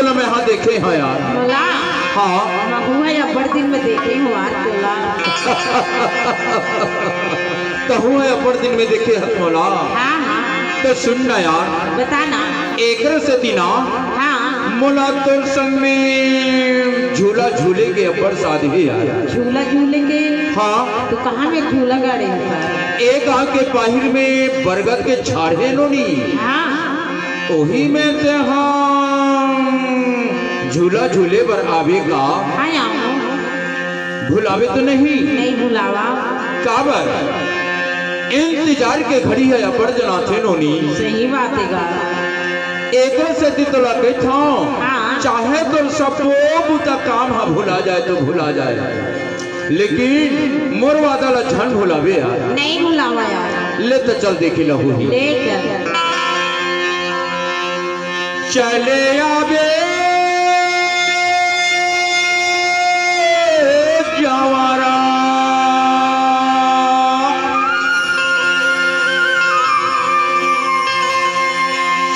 तोला मैं हाँ देखे हैं यार। मोला हाँ महुआ या बड़ दिन में देखे हो यार तोला। तो हुआ अपर दिन में देखे हत मोला। हाँ हाँ तो सुन ना यार, बता ना। एक से दिना हाँ मोला तो संग में झूला झूले के अपर शादी है यार। झूला झूलेंगे। हाँ तो कहाँ में झूला गाड़े हैं? एक आग के बाहिर में बरगद के झाड़े लोनी, हाँ वही में से हाँ झूला झूले बर आवे का। हाँ आओ। भुलावे तो नहीं? नहीं भुलावा। काबर इंतजार के घड़ी है अपर जना थे नोनी। सही बात है गा। एक से दी तो लगे था। हाँ। चाहे तो सब बुता काम हाँ भुला जाए तो भुला जाए, लेकिन मोर वादा ला झन भुलावे यार। नहीं भुलावा यार। ले तो चल देखी लहू ही। ले चल। चले आवे जवारा,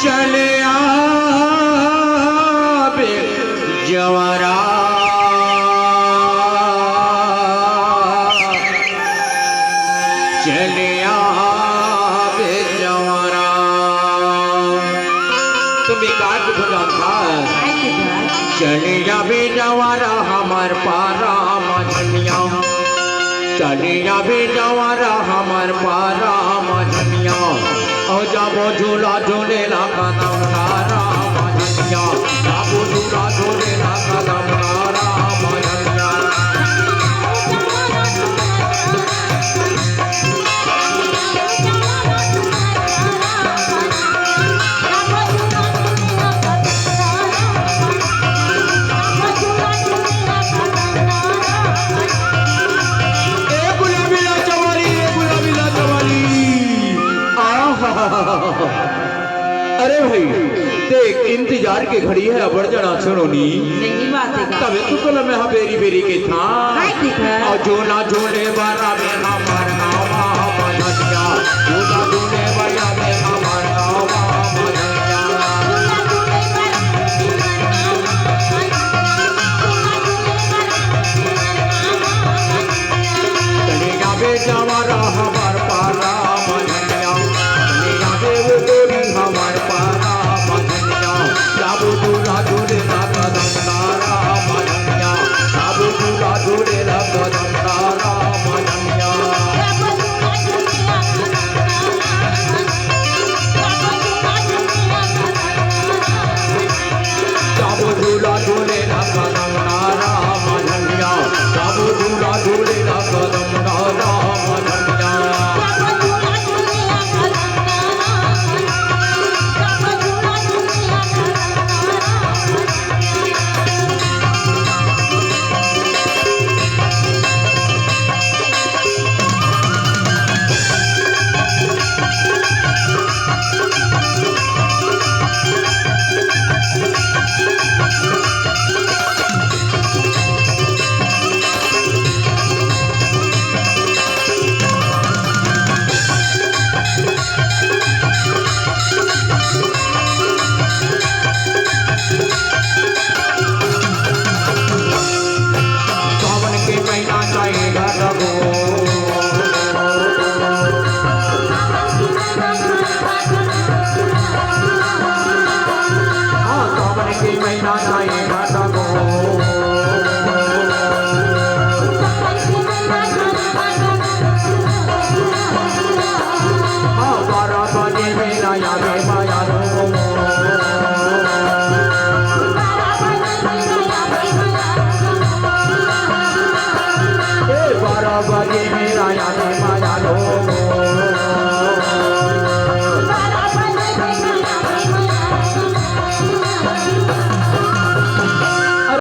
चले आवे जवारा, चले आवे जवारा। तुम एक आग भुला था। चले आवे जवारा हमार पारा मझनिया, चले आवे जवारा हमार पारा मझनिया। और जाबो झूला झूले ला कदम नारा मझनिया, जाबो झूला झूले ला कदम नारा मझनिया। अरे भाई देख इंतजार के घड़ी है अबर जना सुनोनी। सही बात है गा। तबे तो तोला मैं बेरी बेरी के था। हाय ठीक है। और जो ना झूले बारा में हमार नावा मझनिया, जो ना झूले बारा में हमार नावा मझनिया। चले जावे जवारा हमार पारा मझनिया, चले जावे वो गोरी हमार पारा मझनिया। जाबो झूला झूले ला कदम नारा मझनिया, जाबो झूला झूले ला कदम नारा मझनिया। जाबो झूला झूले ला कदम नारा मझनिया, जाबो झूला झूले ला कदम नारा मझनिया। सावन के महीना जाएगा रघो, हाँ सावन के महीना जाएगा रघो।